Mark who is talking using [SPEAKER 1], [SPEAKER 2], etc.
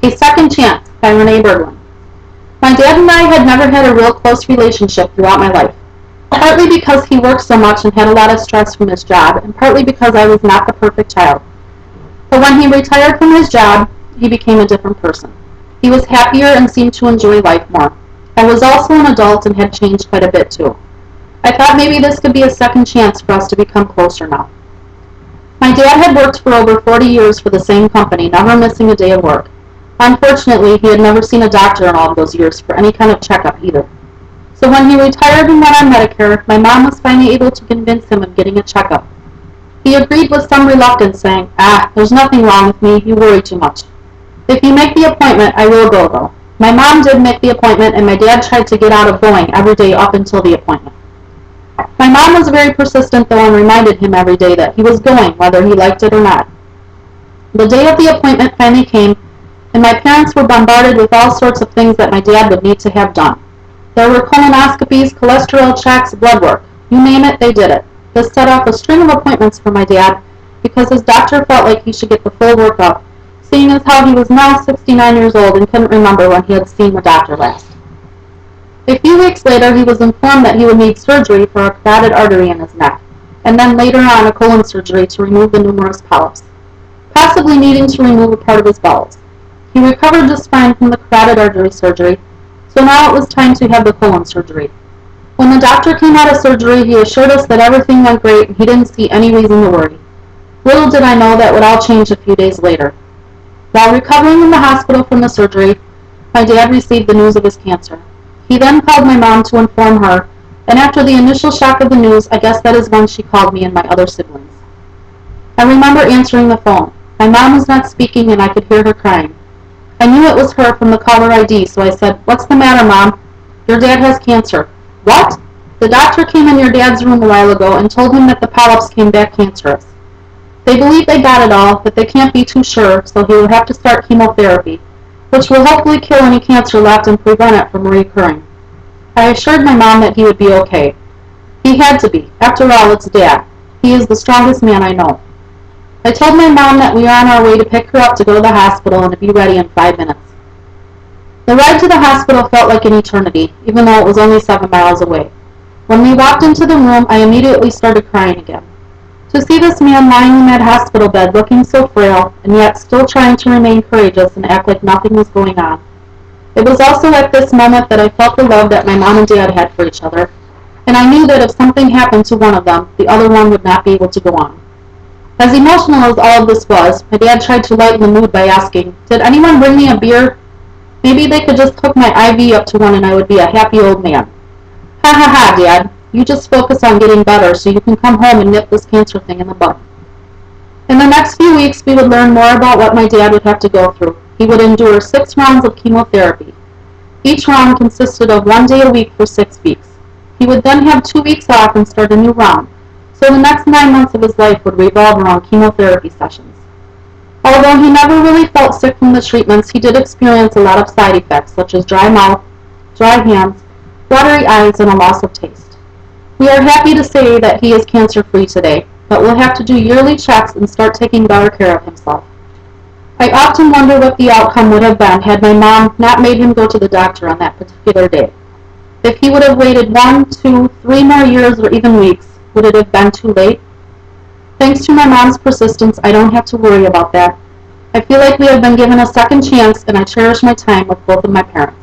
[SPEAKER 1] A Second Chance by Renee Berglund. My dad and I had never had a real close relationship throughout my life, partly because he worked so much and had a lot of stress from his job, and partly because I was not the perfect child. But when he retired from his job, he became a different person. He was happier and seemed to enjoy life more. I was also an adult and had changed quite a bit too. I thought maybe this could be a second chance for us to become closer now. My dad had worked for over 40 years for the same company, never missing a day of work. Unfortunately, he had never seen a doctor in all of those years for any kind of checkup either. So when he retired and went on Medicare, my mom was finally able to convince him of getting a checkup. He agreed with some reluctance, saying, there's nothing wrong with me, you worry too much. If you make the appointment, I will go though. My mom did make the appointment, and my dad tried to get out of going every day up until the appointment. My mom was very persistent though and reminded him every day that he was going whether he liked it or not. The day of the appointment finally came, and my parents were bombarded with all sorts of things that my dad would need to have done. There were colonoscopies, cholesterol checks, blood work. You name it, they did it. This set off a string of appointments for my dad because his doctor felt like he should get the full workup, seeing as how he was now 69 years old and couldn't remember when he had seen the doctor last. A few weeks later, he was informed that he would need surgery for a carotid artery in his neck, and then later on a colon surgery to remove the numerous polyps, possibly needing to remove a part of his bowels. He recovered just fine from the carotid artery surgery, so now it was time to have the colon surgery. When the doctor came out of surgery, he assured us that everything went great and he didn't see any reason to worry. Little did I know that would all change a few days later. While recovering in the hospital from the surgery, my dad received the news of his cancer. He then called my mom to inform her, and after the initial shock of the news, I guess that is when she called me and my other siblings. I remember answering the phone. My mom was not speaking and I could hear her crying. I knew it was her from the caller ID, so I said, "What's the matter, Mom?" "Your dad has cancer." "What?" "The doctor came in your dad's room a while ago and told him that the polyps came back cancerous. They believe they got it all, but they can't be too sure, so he will have to start chemotherapy, which will hopefully kill any cancer left and prevent it from recurring." I assured my mom that he would be okay. He had to be. After all, it's Dad. He is the strongest man I know. I told my mom that we were on our way to pick her up to go to the hospital and to be ready in 5 minutes. The ride to the hospital felt like an eternity, even though it was only 7 miles away. When we walked into the room, I immediately started crying again. To see this man lying in that hospital bed looking so frail, and yet still trying to remain courageous and act like nothing was going on. It was also at this moment that I felt the love that my mom and dad had for each other, and I knew that if something happened to one of them, the other one would not be able to go on. As emotional as all of this was, my dad tried to lighten the mood by asking, "Did anyone bring me a beer? Maybe they could just hook my IV up to one and I would be a happy old man." "Ha ha ha, Dad. You just focus on getting better so you can come home and nip this cancer thing in the bud." In the next few weeks, we would learn more about what my dad would have to go through. He would endure 6 rounds of chemotherapy. Each round consisted of 1 day a week for 6 weeks. He would then have 2 weeks off and start a new round, so the next 9 months of his life would revolve around chemotherapy sessions. Although he never really felt sick from the treatments, he did experience a lot of side effects, such as dry mouth, dry hands, watery eyes, and a loss of taste. We are happy to say that he is cancer-free today, but will have to do yearly checks and start taking better care of himself. I often wonder what the outcome would have been had my mom not made him go to the doctor on that particular day. If he would have waited 1, 2, 3 more years or even weeks, would it have been too late? Thanks to my mom's persistence, I don't have to worry about that. I feel like we have been given a second chance, and I cherish my time with both of my parents.